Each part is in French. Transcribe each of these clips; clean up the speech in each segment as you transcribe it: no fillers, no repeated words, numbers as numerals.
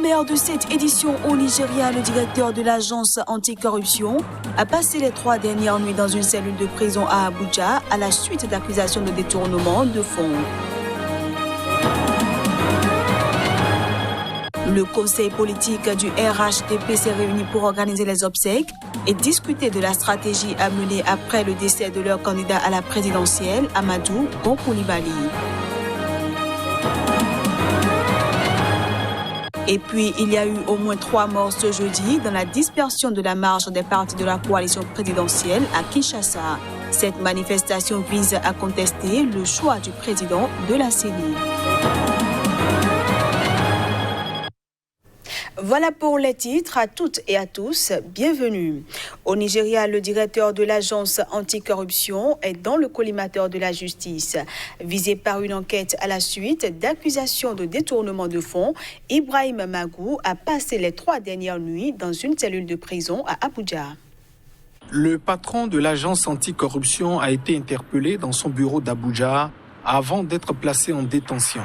sommaire de cette édition au Nigeria, le directeur de l'agence anticorruption a passé les 3 dernières nuits dans une cellule de prison à Abuja à la suite d'accusations de détournement de fonds. Le conseil politique du RHDP s'est réuni pour organiser les obsèques et discuter de la stratégie à mener après le décès de leur candidat à la présidentielle, Amadou Gon Coulibaly. Et puis, il y a eu au moins 3 morts ce jeudi dans la dispersion de la marche des partis de la coalition présidentielle à Kinshasa. Cette manifestation vise à contester le choix du président de la CENI. Voilà pour les titres. À toutes et à tous, bienvenue. Au Nigeria, le directeur de l'agence anticorruption est dans le collimateur de la justice. Visé par une enquête à la suite d'accusations de détournement de fonds, Ibrahim Magou a passé les 3 dernières nuits dans une cellule de prison à Abuja. Le patron de l'agence anticorruption a été interpellé dans son bureau d'Abuja avant d'être placé en détention.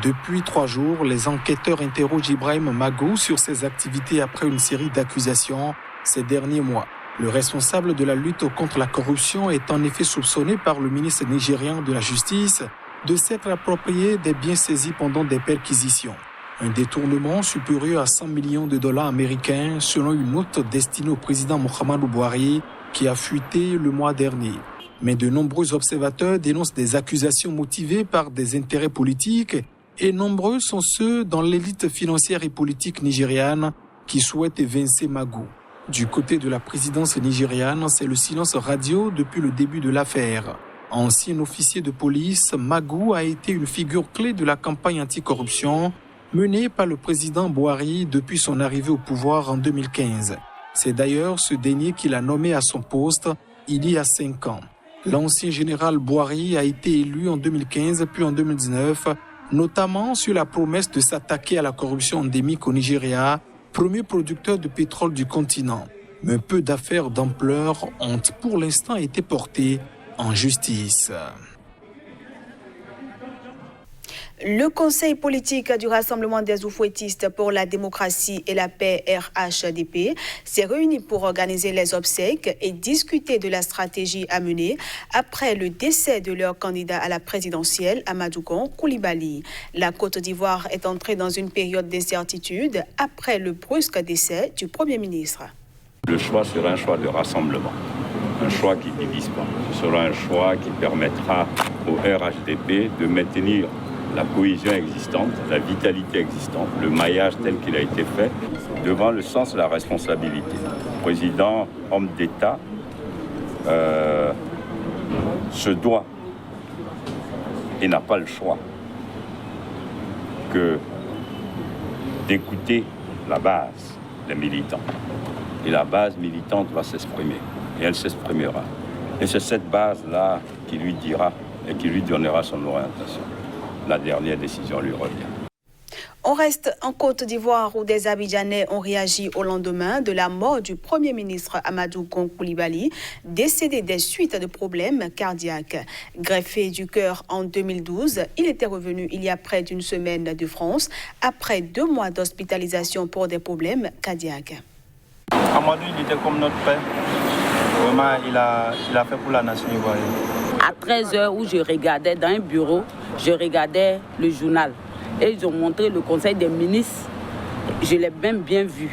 Depuis 3 jours, les enquêteurs interrogent Ibrahim Magou sur ses activités après une série d'accusations ces derniers mois. Le responsable de la lutte contre la corruption est en effet soupçonné par le ministre nigérien de la Justice de s'être approprié des biens saisis pendant des perquisitions. Un détournement supérieur à 100 millions de dollars américains selon une note destinée au président Muhammadu Buhari qui a fuité le mois dernier. Mais de nombreux observateurs dénoncent des accusations motivées par des intérêts politiques et nombreux sont ceux dans l'élite financière et politique nigériane qui souhaitent évincer Magou. Du côté de la présidence nigériane, c'est le silence radio depuis le début de l'affaire. Ancien officier de police, Magou a été une figure clé de la campagne anticorruption menée par le président Buhari depuis son arrivée au pouvoir en 2015. C'est d'ailleurs ce dernier qui l'a nommé à son poste il y a 5 ans. L'ancien général Buhari a été élu en 2015 puis en 2019, notamment sur la promesse de s'attaquer à la corruption endémique au Nigeria, premier producteur de pétrole du continent. Mais peu d'affaires d'ampleur ont pour l'instant été portées en justice. Le conseil politique du Rassemblement des oufouettistes pour la démocratie et la paix RHDP s'est réuni pour organiser les obsèques et discuter de la stratégie à mener après le décès de leur candidat à la présidentielle, Amadou Gon Coulibaly. La Côte d'Ivoire est entrée dans une période d'incertitude après le brusque décès du Premier ministre. Le choix sera un choix de rassemblement, un choix qui ne divise pas. Ce sera un choix qui permettra au RHDP de maintenir la cohésion existante, la vitalité existante, le maillage tel qu'il a été fait, devant le sens de la responsabilité. Le président, homme d'État, se doit et n'a pas le choix que d'écouter la base des militants. Et la base militante va s'exprimer, et elle s'exprimera. Et c'est cette base-là qui lui dira et qui lui donnera son orientation. La dernière décision lui revient. On reste en Côte d'Ivoire où des Abidjanais ont réagi au lendemain de la mort du Premier ministre Amadou Gon Coulibaly, décédé des suites de problèmes cardiaques. Greffé du cœur en 2012, il était revenu il y a près d'une semaine de France après 2 mois d'hospitalisation pour des problèmes cardiaques. Amadou, il était comme notre père. Vraiment, il a fait pour la nation ivoirienne. À 13h où je regardais dans un bureau, je regardais le journal. Et ils ont montré le conseil des ministres. Je l'ai même bien vu.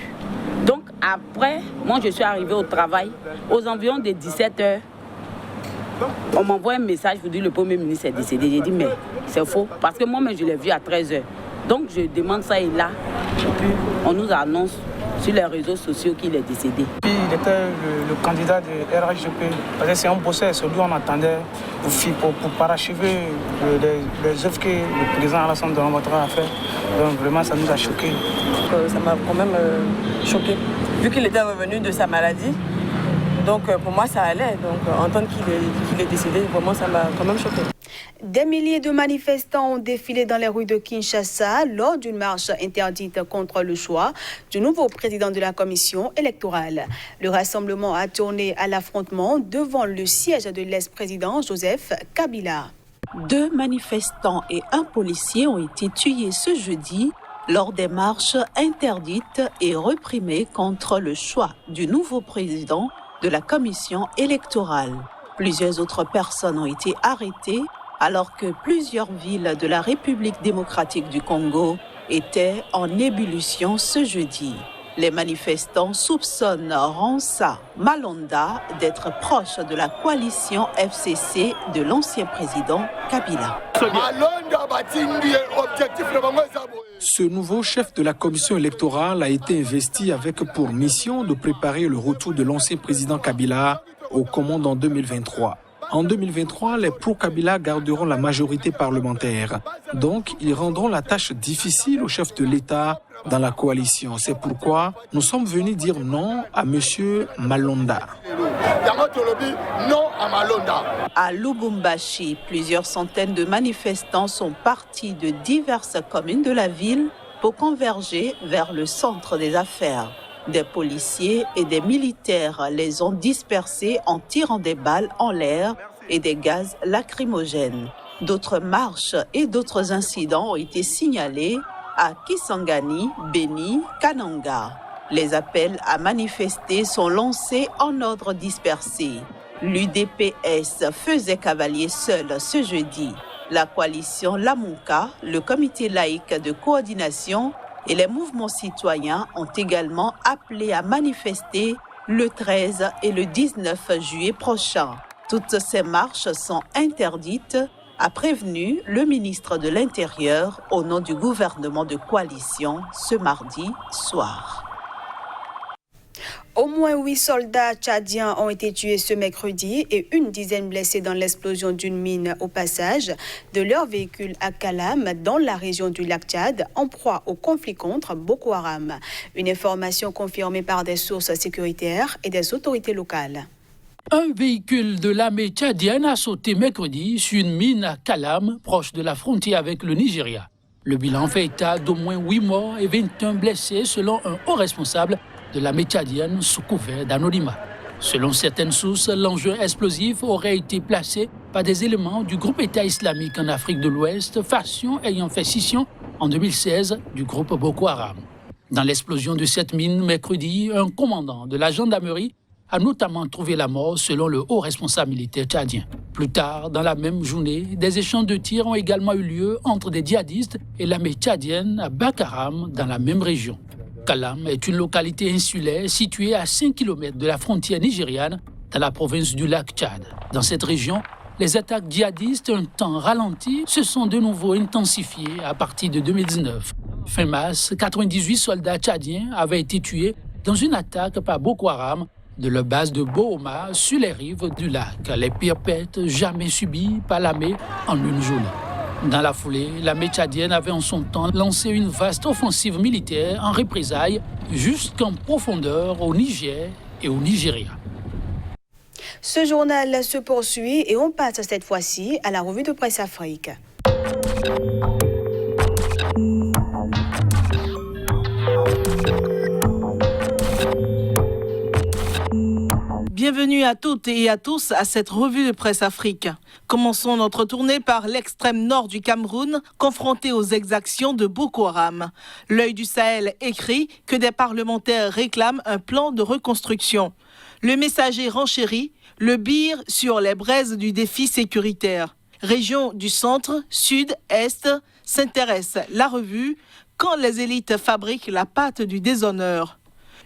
Donc après, moi je suis arrivée au travail. Aux environs de 17h, on m'envoie un message pour dire que le Premier ministre est décédé. J'ai dit mais c'est faux. Parce que moi-même je l'ai vu à 13h. Donc je demande ça et là. Et puis on nous annonce sur les réseaux sociaux qu'il est décédé. Puis il était le candidat de RHDP. Parce que c'est un bosseur, c'est lui on attendait pour parachever les œuvres que le président Alassane Ouattara a fait. Donc vraiment ça nous a choqués. Ça m'a quand même choqué. Vu qu'il était revenu de sa maladie, donc pour moi ça allait. Donc entendre qu'il est décédé, vraiment ça m'a quand même choqué. Des milliers de manifestants ont défilé dans les rues de Kinshasa lors d'une marche interdite contre le choix du nouveau président de la commission électorale. Le rassemblement a tourné à l'affrontement devant le siège de l'ex-président Joseph Kabila. 2 manifestants et un policier ont été tués ce jeudi lors des marches interdites et réprimées contre le choix du nouveau président de la commission électorale. Plusieurs autres personnes ont été arrêtées alors que plusieurs villes de la République démocratique du Congo étaient en ébullition ce jeudi. Les manifestants soupçonnent Ransa Malonda d'être proche de la coalition FCC de l'ancien président Kabila. Ce nouveau chef de la commission électorale a été investi avec pour mission de préparer le retour de l'ancien président Kabila aux commandes en 2023. En 2023, les pro-Kabila garderont la majorité parlementaire. Donc, ils rendront la tâche difficile au chef de l'État dans la coalition. C'est pourquoi nous sommes venus dire non à M. Malonda. À Lubumbashi, plusieurs centaines de manifestants sont partis de diverses communes de la ville pour converger vers le centre des affaires. Des policiers et des militaires les ont dispersés en tirant des balles en l'air et des gaz lacrymogènes. D'autres marches et d'autres incidents ont été signalés à Kisangani, Beni, Kananga. Les appels à manifester sont lancés en ordre dispersé. L'UDPS faisait cavalier seul ce jeudi. La coalition Lamuka, le comité laïque de coordination et les mouvements citoyens ont également appelé à manifester le 13 et le 19 juillet prochain. Toutes ces marches sont interdites, a prévenu le ministre de l'Intérieur au nom du gouvernement de coalition ce mardi soir. Au moins 8 soldats tchadiens ont été tués ce mercredi et une dizaine blessés dans l'explosion d'une mine au passage de leur véhicule à Kalam, dans la région du lac Tchad, en proie au conflit contre Boko Haram. Une information confirmée par des sources sécuritaires et des autorités locales. Un véhicule de l'armée tchadienne a sauté mercredi sur une mine à Kalam, proche de la frontière avec le Nigeria. Le bilan fait état d'au moins 8 morts et 21 blessés selon un haut responsable de l'armée tchadienne sous couvert d'anonymat. Selon certaines sources, l'engin explosif aurait été placé par des éléments du groupe État islamique en Afrique de l'Ouest, faction ayant fait scission en 2016 du groupe Boko Haram. Dans l'explosion de cette mine mercredi, un commandant de la gendarmerie a notamment trouvé la mort selon le haut responsable militaire tchadien. Plus tard, dans la même journée, des échanges de tirs ont également eu lieu entre des djihadistes et l'armée tchadienne à Bakaram, dans la même région. Kalam est une localité insulaire située à 5 km de la frontière nigériane dans la province du lac Tchad. Dans cette région, les attaques djihadistes, un temps ralenti, se sont de nouveau intensifiées à partir de 2019. Fin mars, 98 soldats tchadiens avaient été tués dans une attaque par Boko Haram de leur base de Bohoma sur les rives du lac. Les pires pertes jamais subies par l'armée en une journée. Dans la foulée, l'armée tchadienne avait en son temps lancé une vaste offensive militaire en représailles jusqu'en profondeur au Niger et au Nigeria. Ce journal se poursuit et on passe cette fois-ci à la revue de presse Afrique. Bienvenue à toutes et à tous à cette revue de presse Afrique. Commençons notre tournée par l'extrême nord du Cameroun, confronté aux exactions de Boko Haram. L'œil du Sahel écrit que des parlementaires réclament un plan de reconstruction. Le Messager renchérit, le bire sur les braises du défi sécuritaire. Région du centre, sud, est, s'intéresse la revue quand les élites fabriquent la pâte du déshonneur.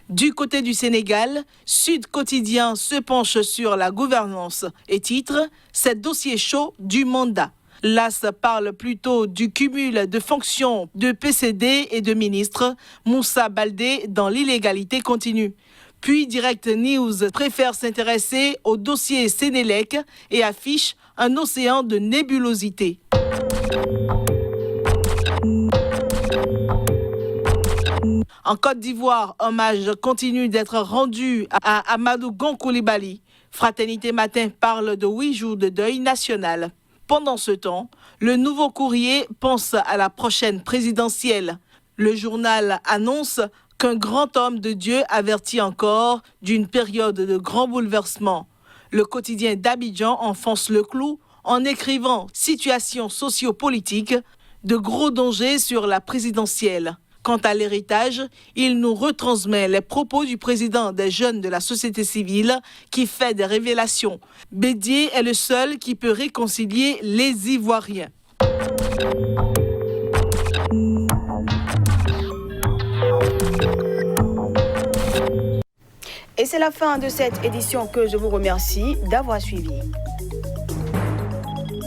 Du côté du Sénégal, Sud Quotidien se penche sur la gouvernance et titre « C'est dossier chaud du mandat ». L'AS parle plutôt du cumul de fonctions de PCD et de ministres, Moussa Baldé dans l'illégalité continue. Puis Direct News préfère s'intéresser au dossier Sénélec et affiche un océan de nébulosité. En Côte d'Ivoire, hommage continue d'être rendu à Amadou Gon Coulibaly. Fraternité Matin parle de 8 jours de deuil national. Pendant ce temps, le Nouveau Courrier pense à la prochaine présidentielle. Le journal annonce qu'un grand homme de Dieu avertit encore d'une période de grands bouleversements. Le quotidien d'Abidjan enfonce le clou en écrivant « Situation socio-politique », de gros dangers sur la présidentielle. Quant à l'héritage, il nous retransmet les propos du président des jeunes de la société civile qui fait des révélations. Bédié est le seul qui peut réconcilier les Ivoiriens. Et c'est la fin de cette édition que je vous remercie d'avoir suivi.